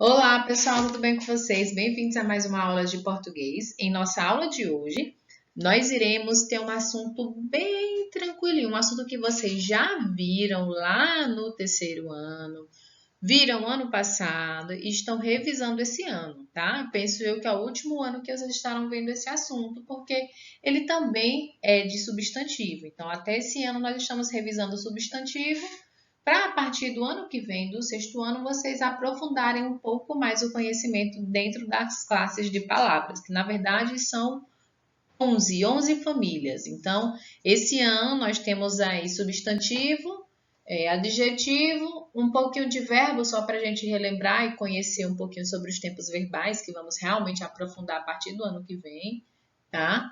Olá, pessoal, tudo bem com vocês? Bem-vindos a mais uma aula de português. Em nossa aula de hoje, nós iremos ter um assunto bem tranquilinho, um assunto que vocês já viram lá no terceiro ano, viram ano passado e estão revisando esse ano, tá? Penso eu que é o último ano que vocês estarão vendo esse assunto, porque ele também é de substantivo. Então, até esse ano nós estamos revisando o substantivo para a partir do ano que vem, do sexto ano, vocês aprofundarem um pouco mais o conhecimento dentro das classes de palavras, que na verdade são 11 famílias. Então, esse ano nós temos aí substantivo, adjetivo, um pouquinho de verbo, só para a gente relembrar e conhecer um pouquinho sobre os tempos verbais, que vamos realmente aprofundar a partir do ano que vem, tá?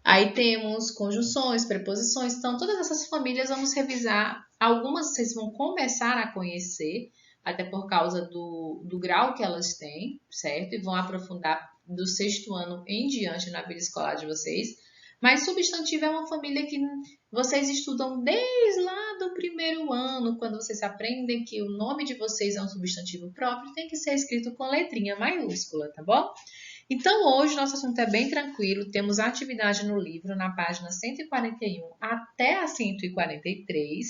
Aí temos conjunções, preposições, então todas essas famílias vamos revisar. Algumas vocês vão começar a conhecer, até por causa do grau que elas têm, certo? E vão aprofundar do sexto ano em diante na vida escolar de vocês. Mas substantivo é uma família que vocês estudam desde lá do primeiro ano, quando vocês aprendem que o nome de vocês é um substantivo próprio, tem que ser escrito com letrinha maiúscula, tá bom? Então, hoje nosso assunto é bem tranquilo. Temos a atividade no livro, na página 141 até a 143.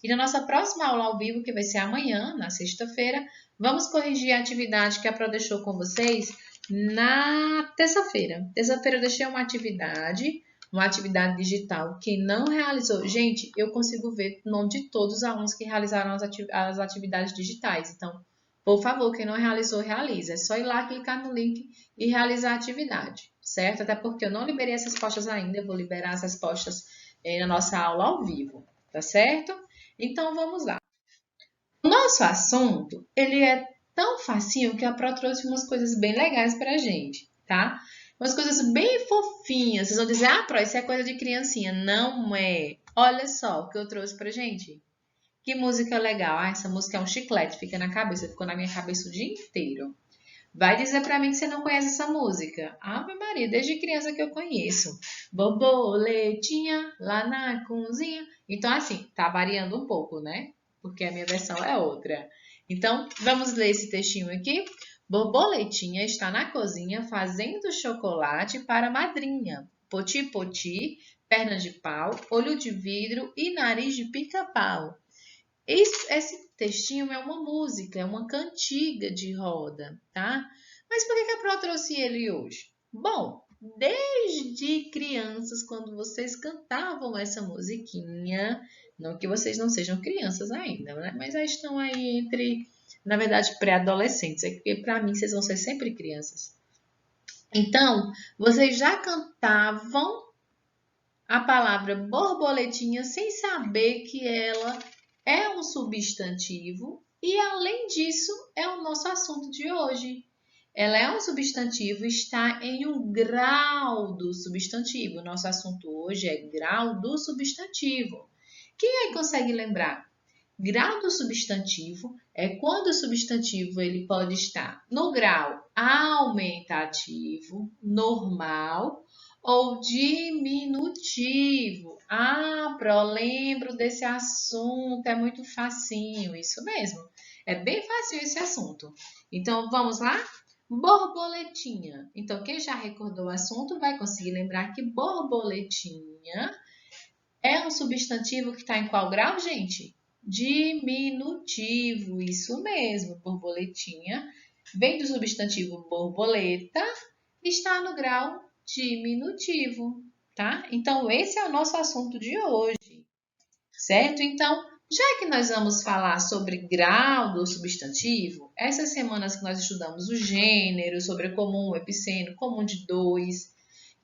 E na nossa próxima aula ao vivo, que vai ser amanhã, na sexta-feira, vamos corrigir a atividade que a Pro deixou com vocês na terça-feira. Terça-feira eu deixei uma atividade digital. Quem não realizou, gente, eu consigo ver o nome de todos os alunos que realizaram as atividades digitais. Então, por favor, quem não realizou, realiza. É só ir lá, clicar no link e realizar a atividade, certo? Até porque eu não liberei essas respostas ainda, eu vou liberar as respostas na nossa aula ao vivo, tá certo? Então, vamos lá. O nosso assunto, ele é tão facinho que a Pro trouxe umas coisas bem legais pra gente, tá? Umas coisas bem fofinhas. Vocês vão dizer, ah, Pro, isso é coisa de criancinha. Não é. Olha só o que eu trouxe pra gente. Que música legal. Ah, essa música é um chiclete, fica na cabeça. Ficou na minha cabeça o dia inteiro. Vai dizer pra mim que você não conhece essa música. Ave Maria, desde criança que eu conheço. Borboletinha lá na cozinha. Então, assim, tá variando um pouco, né? Porque a minha versão é outra. Então, vamos ler esse textinho aqui. Borboletinha está na cozinha fazendo chocolate para a madrinha. Poti, poti, perna de pau, olho de vidro e nariz de pica-pau. Esse textinho é uma música, é uma cantiga de roda, tá? Mas por que a Pro trouxe ele hoje? Bom, desde crianças, quando vocês cantavam essa musiquinha, não que vocês não sejam crianças ainda, né? Mas já estão aí entre, na verdade, pré-adolescentes, porque para mim vocês vão ser sempre crianças. Então, vocês já cantavam a palavra borboletinha sem saber que ela é um substantivo e, além disso, é o nosso assunto de hoje. Ela é um substantivo, está em um grau do substantivo. Nosso assunto hoje é grau do substantivo. Quem aí consegue lembrar? Grau do substantivo é quando o substantivo ele pode estar no grau aumentativo, normal ou diminutivo. Ah, Pro, lembro desse assunto, é muito facinho, isso mesmo. É bem facinho esse assunto. Então, vamos lá? Borboletinha. Então, quem já recordou o assunto vai conseguir lembrar que borboletinha é um substantivo que está em qual grau, gente? Diminutivo, isso mesmo, borboletinha. Vem do substantivo borboleta, está no grau diminutivo, tá? Então, esse é o nosso assunto de hoje, certo? Então, já que nós vamos falar sobre grau do substantivo, essas semanas que nós estudamos o gênero, sobre o comum, o epiceno, comum de dois,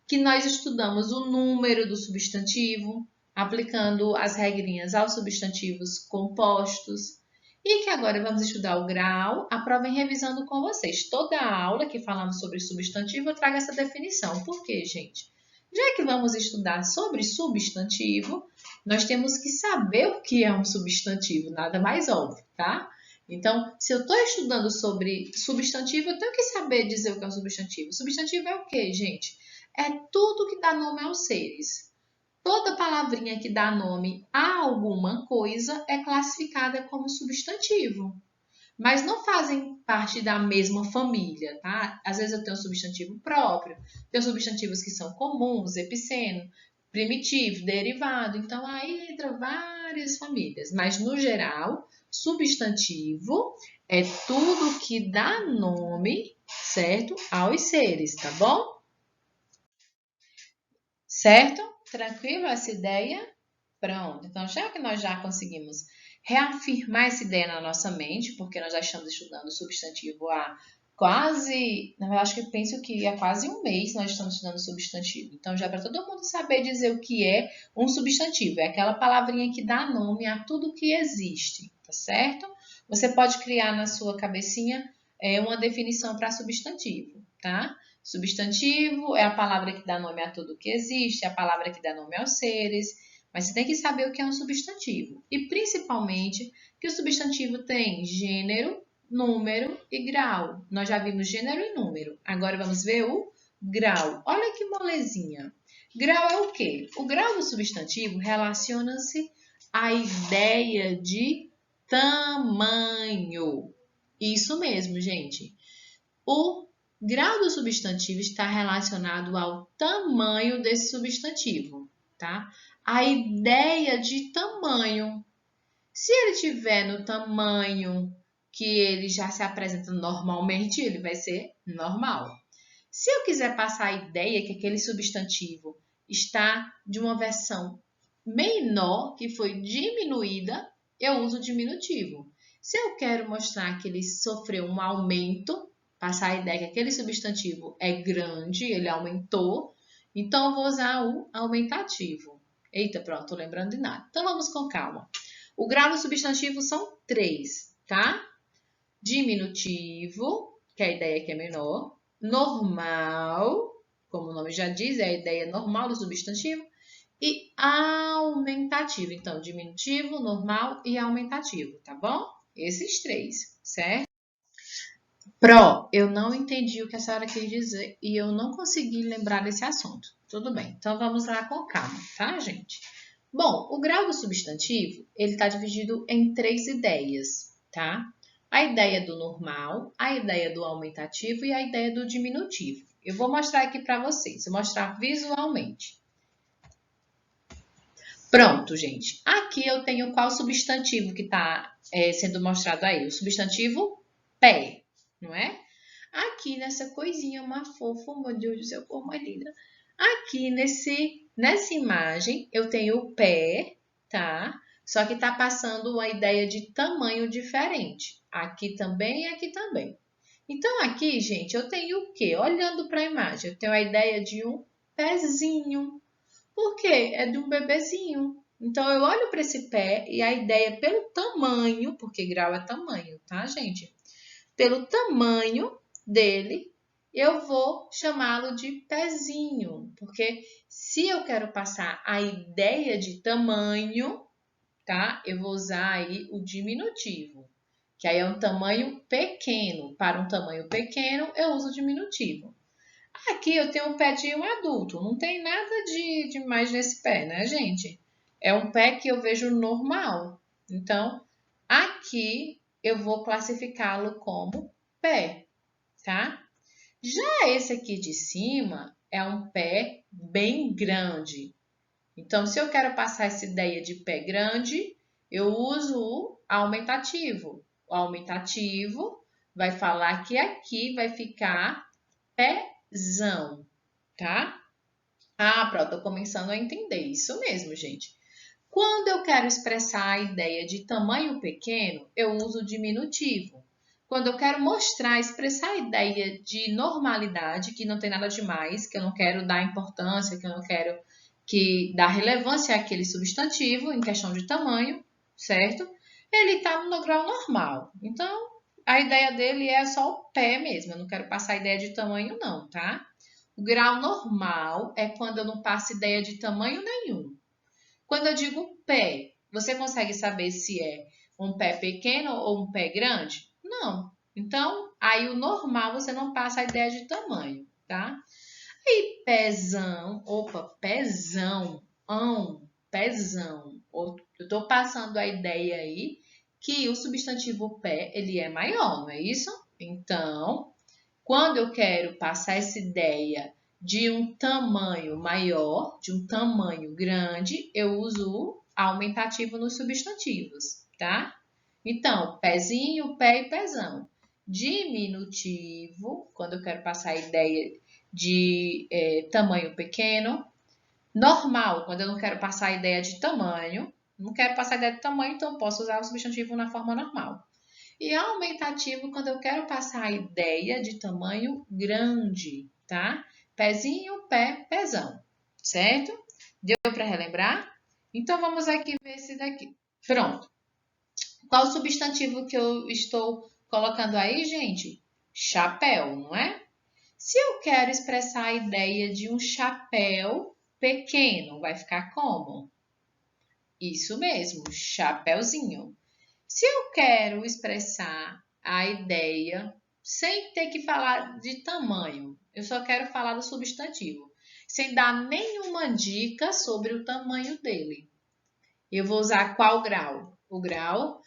que nós estudamos o número do substantivo, aplicando as regrinhas aos substantivos compostos, e que agora vamos estudar o grau. A prova vem revisando com vocês. Toda a aula que falamos sobre substantivo, eu trago essa definição. Por quê, gente? Já que vamos estudar sobre substantivo, nós temos que saber o que é um substantivo, nada mais óbvio, tá? Então, se eu estou estudando sobre substantivo, eu tenho que saber dizer o que é um substantivo. Substantivo é o quê, gente? É tudo que dá nome aos seres. Toda palavrinha que dá nome a alguma coisa é classificada como substantivo. mas não fazem parte da mesma família, tá? Às vezes eu tenho um substantivo próprio, tenho substantivos que são comuns, epiceno, primitivo, derivado, então aí entra várias famílias, mas no geral, substantivo é tudo que dá nome, certo? Aos seres, tá bom? Certo? Tranquilo essa ideia? Pronto. Então, já que nós já conseguimos reafirmar essa ideia na nossa mente, porque nós já estamos estudando o substantivo há quase, na verdade, acho que penso que há quase um mês nós estamos estudando substantivo. Então, já para todo mundo saber dizer o que é um substantivo, é aquela palavrinha que dá nome a tudo que existe, tá certo? Você pode criar na sua cabecinha uma definição para substantivo, tá? Substantivo é a palavra que dá nome a tudo que existe, é a palavra que dá nome aos seres, mas você tem que saber o que é um substantivo. E principalmente que o substantivo tem gênero, número e grau. Nós já vimos gênero e número. Agora vamos ver o grau. Olha que molezinha. Grau é o quê? O grau do substantivo relaciona-se à ideia de tamanho. Isso mesmo, gente. O grau do substantivo está relacionado ao tamanho desse substantivo, tá? A ideia de tamanho. Se ele tiver no tamanho que ele já se apresenta normalmente, ele vai ser normal. Se eu quiser passar a ideia que aquele substantivo está de uma versão menor, que foi diminuída, eu uso o diminutivo. Se eu quero mostrar que ele sofreu um aumento, passar a ideia que aquele substantivo é grande, ele aumentou, então eu vou usar o aumentativo. Eita, pronto, tô lembrando de nada. Então vamos com calma. O grau do substantivo são 3, tá? Diminutivo, que é a ideia que é menor. Normal, como o nome já diz, é a ideia normal do substantivo. E aumentativo. Então, diminutivo, normal e aumentativo, tá bom? Esses 3, certo? Pro, eu não entendi o que a senhora quis dizer e eu não consegui lembrar desse assunto. Tudo bem, então vamos lá com calma, tá, gente? Bom, o grau do substantivo, ele está dividido em 3 ideias, tá? A ideia do normal, a ideia do aumentativo e a ideia do diminutivo. Eu vou mostrar aqui para vocês, vou mostrar visualmente. Pronto, gente. Aqui eu tenho qual substantivo que está sendo mostrado aí? O substantivo pé, não é? Aqui nessa coisinha, uma fofa, meu Deus do céu, cor mais linda. Aqui nessa imagem eu tenho o pé, tá? Só que tá passando uma ideia de tamanho diferente. Aqui também e aqui também. Então aqui, gente, eu tenho o quê? Olhando para a imagem, eu tenho a ideia de um pezinho. Por quê? É de um bebezinho. Então eu olho para esse pé e a ideia pelo tamanho, porque grau é tamanho, tá, gente? Pelo tamanho dele, eu vou chamá-lo de pezinho, porque se eu quero passar a ideia de tamanho, tá? Eu vou usar aí o diminutivo, que aí é um tamanho pequeno. Para um tamanho pequeno, eu uso o diminutivo. Aqui eu tenho um pé de um adulto, não tem nada de mais nesse pé, né, gente? É um pé que eu vejo normal. Então, aqui eu vou classificá-lo como pé, tá? Já esse aqui de cima é um pé bem grande. Então, se eu quero passar essa ideia de pé grande, eu uso o aumentativo. O aumentativo vai falar que aqui vai ficar pézão, tá? Ah, pronto, tô começando a entender. Isso mesmo, gente. Quando eu quero expressar a ideia de tamanho pequeno, eu uso o diminutivo. Quando eu quero mostrar, expressar a ideia de normalidade, que não tem nada demais, que eu não quero dar importância, que eu não quero dar relevância àquele substantivo em questão de tamanho, certo? Ele está no grau normal. Então, a ideia dele é só o pé mesmo. Eu não quero passar a ideia de tamanho, não, tá? O grau normal é quando eu não passo ideia de tamanho nenhum. Quando eu digo pé, você consegue saber se é um pé pequeno ou um pé grande? Não. Então, aí o normal você não passa a ideia de tamanho, tá? E pezão, opa, pezão, pezão. Eu tô passando a ideia aí que o substantivo pé, ele é maior, não é isso? Então, quando eu quero passar essa ideia de um tamanho maior, de um tamanho grande, eu uso o aumentativo nos substantivos, tá? Então, pezinho, pé e pezão. Diminutivo, quando eu quero passar a ideia de tamanho pequeno. Normal, quando eu não quero passar a ideia de tamanho. Não quero passar a ideia de tamanho, então posso usar o substantivo na forma normal. E aumentativo, quando eu quero passar a ideia de tamanho grande, tá? Pezinho, pé, pezão, certo? Deu para relembrar? Então, vamos aqui ver esse daqui. Pronto. Qual o substantivo que eu estou colocando aí, gente? Chapéu, não é? Se eu quero expressar a ideia de um chapéu pequeno, vai ficar como? Isso mesmo, chapéuzinho. Se eu quero expressar a ideia sem ter que falar de tamanho, eu só quero falar do substantivo, sem dar nenhuma dica sobre o tamanho dele. Eu vou usar qual grau? O grau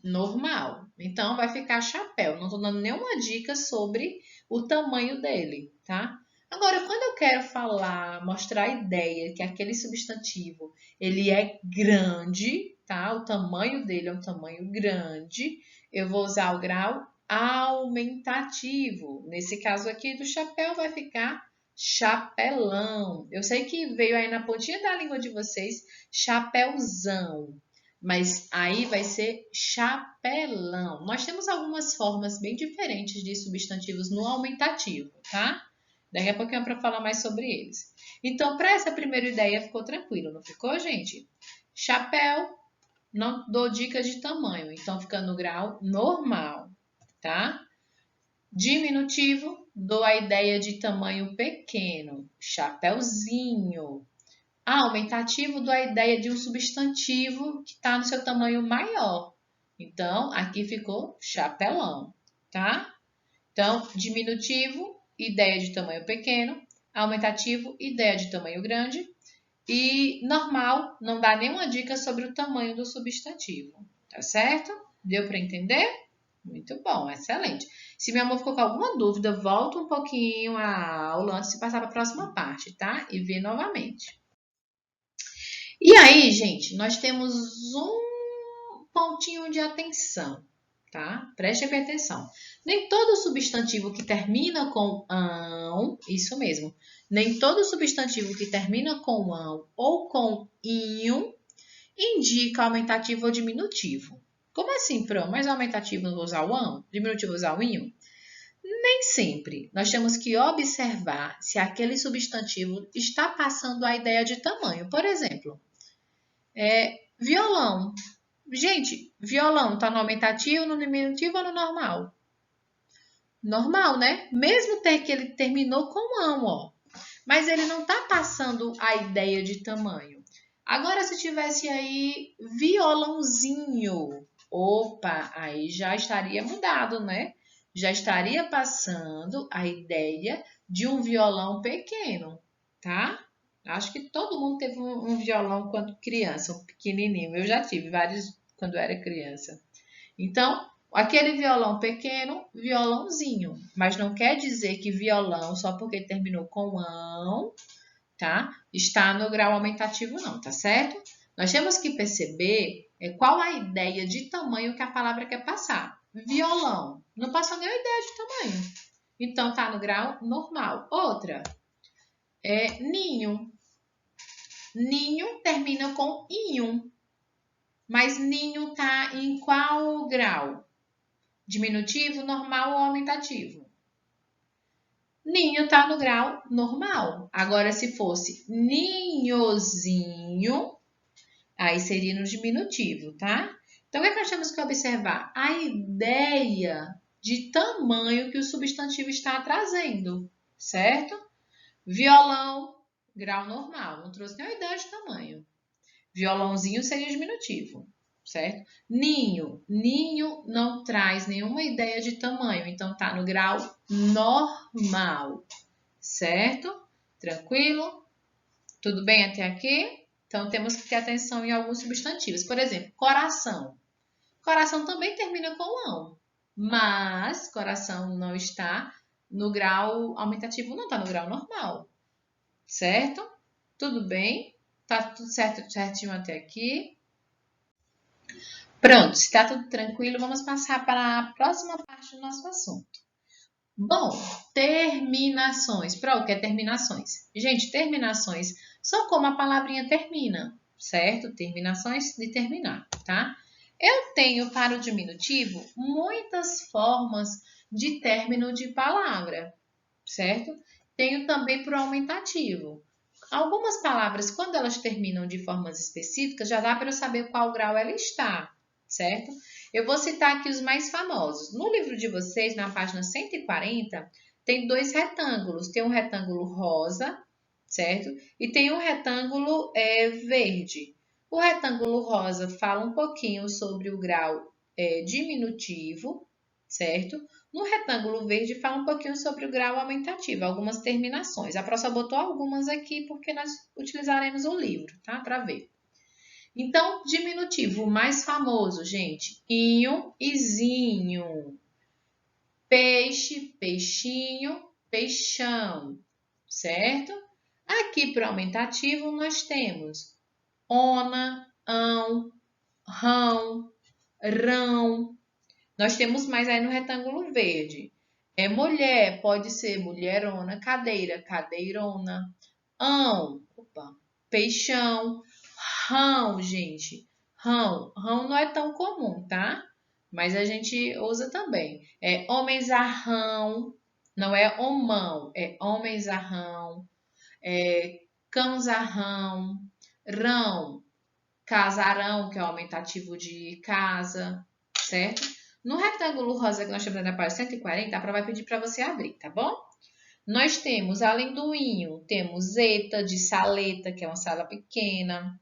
normal. Então, vai ficar chapéu. Não estou dando nenhuma dica sobre o tamanho dele, tá? Agora, quando eu quero falar, mostrar a ideia que aquele substantivo, ele é grande, tá? O tamanho dele é um tamanho grande, eu vou usar o grau aumentativo. Nesse caso aqui do chapéu, vai ficar chapelão. Eu sei que veio aí na pontinha da língua de vocês, chapéuzão. Mas aí vai ser chapelão. Nós temos algumas formas bem diferentes de substantivos no aumentativo, tá? Daqui a pouquinho é para falar mais sobre eles. Então, para essa primeira ideia ficou tranquilo, não ficou, gente? Chapéu, não dou dicas de tamanho, então fica no grau normal, tá? Diminutivo, dou a ideia de tamanho pequeno, chapéuzinho. Aumentativo dou a ideia de um substantivo que está no seu tamanho maior. Então, aqui ficou chapelão, tá? Então, diminutivo, ideia de tamanho pequeno. Aumentativo, ideia de tamanho grande. E normal, não dá nenhuma dica sobre o tamanho do substantivo, tá certo? Deu para entender? Muito bom, excelente. Se meu amor ficou com alguma dúvida, volta um pouquinho a aula antes de passar para a próxima parte, tá? E vê novamente. E aí, gente, nós temos um pontinho de atenção, tá? Preste bem atenção. Nem todo substantivo que termina com ão, isso mesmo, nem todo substantivo que termina com ão ou com inho indica aumentativo ou diminutivo. Como assim, Pro? Mas aumentativo usar o ão? Diminutivo usar o inho? Nem sempre. Nós temos que observar se aquele substantivo está passando a ideia de tamanho. Por exemplo, violão. Gente, violão tá no aumentativo, no diminutivo ou no normal? Normal, né? Mesmo que ele terminou com ão, ó. Mas ele não tá passando a ideia de tamanho. Agora, se tivesse aí violãozinho, opa, aí já estaria mudado, né? Já estaria passando a ideia de um violão pequeno, tá? Acho que todo mundo teve um violão quando criança, um pequenininho. Eu já tive vários quando era criança. Então, aquele violão pequeno, violãozinho. Mas não quer dizer que violão, só porque terminou com ão, tá? Está no grau aumentativo, não, tá certo? Nós temos que perceber qual a ideia de tamanho que a palavra quer passar. Violão, não passa nem a ideia de tamanho. Então, tá no grau normal. Outra, ninho. Ninho termina com inho. Mas ninho tá em qual grau? Diminutivo, normal ou aumentativo? Ninho tá no grau normal. Agora, se fosse ninhozinho, aí seria no diminutivo, tá? Então, o que é que nós temos que observar? A ideia de tamanho que o substantivo está trazendo, certo? Violão, grau normal, não trouxe nenhuma ideia de tamanho. Violãozinho seria diminutivo, certo? Ninho, ninho não traz nenhuma ideia de tamanho, então tá no grau normal, certo? Tranquilo? Tudo bem até aqui? Então temos que ter atenção em alguns substantivos. Por exemplo, coração. Coração também termina com ão, mas coração não está no grau aumentativo, não está no grau normal, certo? Tudo bem? Tá tudo certo, certinho até aqui? Pronto, se está tudo tranquilo, vamos passar para a próxima parte do nosso assunto. Bom, terminações. Para o que é terminações? Gente, terminações são como a palavrinha termina, certo? Terminações de terminar, tá? Eu tenho para o diminutivo muitas formas de término de palavra, certo? Tenho também para o aumentativo. Algumas palavras, quando elas terminam de formas específicas, já dá para eu saber qual grau ela está, certo? Eu vou citar aqui os mais famosos. No livro de vocês, na página 140, tem dois retângulos. Tem um retângulo rosa, certo? E tem um retângulo verde. O retângulo rosa fala um pouquinho sobre o grau diminutivo, certo? No retângulo verde fala um pouquinho sobre o grau aumentativo, algumas terminações. A Pro só botou algumas aqui porque nós utilizaremos o livro, tá? Para ver. Então, diminutivo mais famoso, gente, inho e zinho. Peixe, peixinho, peixão, certo? Aqui para o aumentativo nós temos ona, ão, rão, rão. Nós temos mais aí no retângulo verde. Mulher, pode ser mulherona, cadeira, cadeirona, ão, opa, peixão, rão, gente. Rão, rão não é tão comum, tá? Mas a gente usa também. Homens a rão, não é homão, é homens a rão, cães a rão, rão, casarão, que é o aumentativo de casa, certo? No retângulo rosa que nós temos na página 140, a Pro vai pedir para você abrir, tá bom? Nós temos, além do inho, temos zeta de saleta, que é uma sala pequena.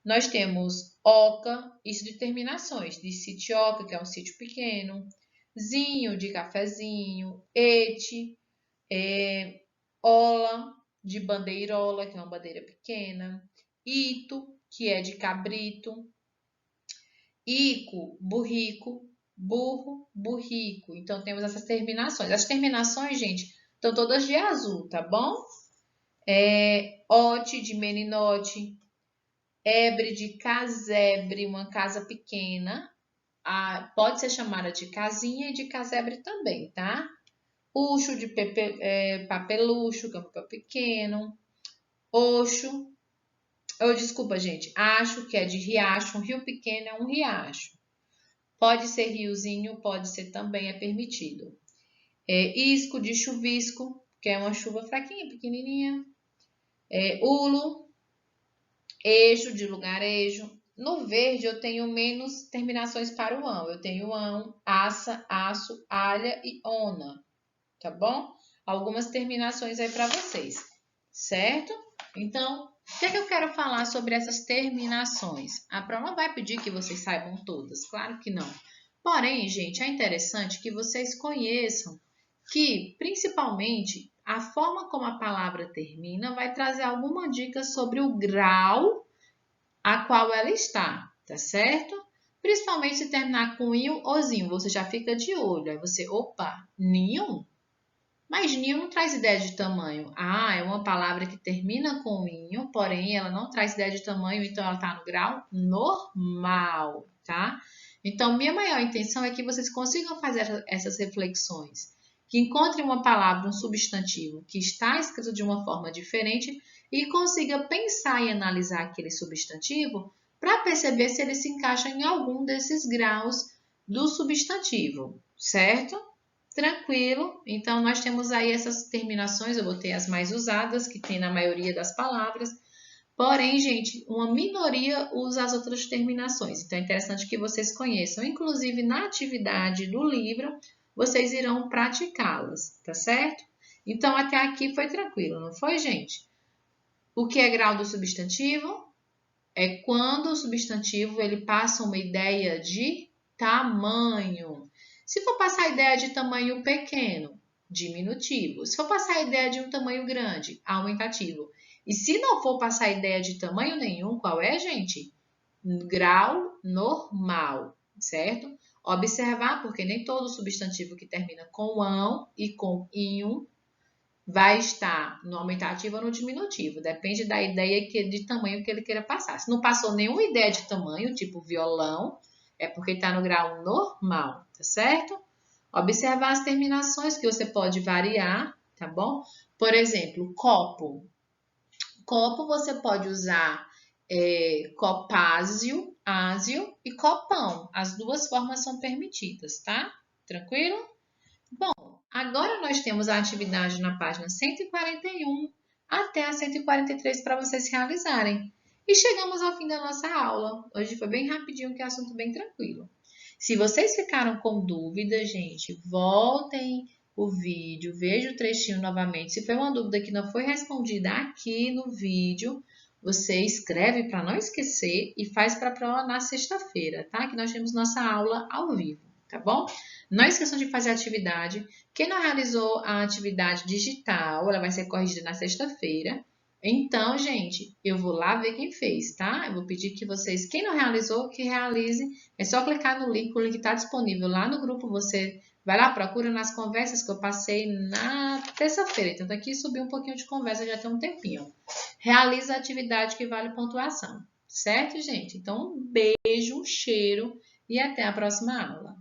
Nós temos oca, isso de terminações, de sitioca, que é um sítio pequeno. Zinho, de cafezinho. Ete, ola, de bandeirola, que é uma bandeira pequena. Ito, que é de cabrito. Ico, burrico. Burro, burrico. Então, temos essas terminações. As terminações, gente, estão todas de azul, tá bom? Ote, de meninote. Ebre de casebre, uma casa pequena. Pode ser chamada de casinha e de casebre também, tá? Ucho de papelucho, que é um papel pequeno. Oxo, desculpa, gente. Acho, que é de riacho. Um rio pequeno é um riacho. Pode ser riozinho, pode ser também, é permitido. Isco de chuvisco, que é uma chuva fraquinha, pequenininha. Ulo, eixo de lugarejo. No verde eu tenho menos terminações para o ão. Eu tenho ão, aça, aço, alha e ona, tá bom? Algumas terminações aí para vocês, certo? Então, o que é que eu quero falar sobre essas terminações? A Pro não vai pedir que vocês saibam todas, claro que não. Porém, gente, é interessante que vocês conheçam que, principalmente, a forma como a palavra termina vai trazer alguma dica sobre o grau a qual ela está, tá certo? Principalmente se terminar com inho ou zinho, você já fica de olho. Aí você, opa, ninho? Mas ninho não traz ideia de tamanho. É uma palavra que termina com inho, porém ela não traz ideia de tamanho, então ela está no grau normal, tá? Então, minha maior intenção é que vocês consigam fazer essas reflexões, que encontrem uma palavra, um substantivo, que está escrito de uma forma diferente e consiga pensar e analisar aquele substantivo para perceber se ele se encaixa em algum desses graus do substantivo, certo? Tranquilo. Então, nós temos aí essas terminações, eu botei as mais usadas, que tem na maioria das palavras. Porém, gente, uma minoria usa as outras terminações. Então, é interessante que vocês conheçam. Inclusive, na atividade do livro, vocês irão praticá-las, tá certo? Então, até aqui foi tranquilo, não foi, gente? O que é grau do substantivo? É quando o substantivo ele passa uma ideia de tamanho. Se for passar a ideia de tamanho pequeno, diminutivo. Se for passar a ideia de um tamanho grande, aumentativo. E se não for passar a ideia de tamanho nenhum, qual é, gente? Grau normal. certo? Observar, porque nem todo substantivo que termina com ão e com inho vai estar no aumentativo ou no diminutivo. Depende da ideia de tamanho que ele queira passar. Se não passou nenhuma ideia de tamanho, tipo violão, é porque está no grau normal, tá certo? Observar as terminações que você pode variar, tá bom? Por exemplo, copo. Copo você pode usar copásio, ásio e copão. As duas formas são permitidas, tá? Tranquilo? Bom, agora nós temos a atividade na página 141 até a 143 para vocês realizarem. E chegamos ao fim da nossa aula. Hoje foi bem rapidinho, que é assunto bem tranquilo. Se vocês ficaram com dúvida, gente, voltem o vídeo, veja o trechinho novamente. Se foi uma dúvida que não foi respondida aqui no vídeo, você escreve para não esquecer e faz para a prova na sexta-feira, tá? Que nós temos nossa aula ao vivo, tá bom? Não esqueçam de fazer a atividade. Quem não realizou a atividade digital, ela vai ser corrigida na sexta-feira. Então, gente, eu vou lá ver quem fez, tá? Eu vou pedir que vocês, quem não realizou, que realize. É só clicar no link, o link está disponível lá no grupo. Você vai lá, procura nas conversas que eu passei na terça-feira. Então, aqui subiu um pouquinho de conversa, já tem um tempinho. Realiza a atividade que vale pontuação, certo, gente? Então, um beijo, um cheiro e até a próxima aula.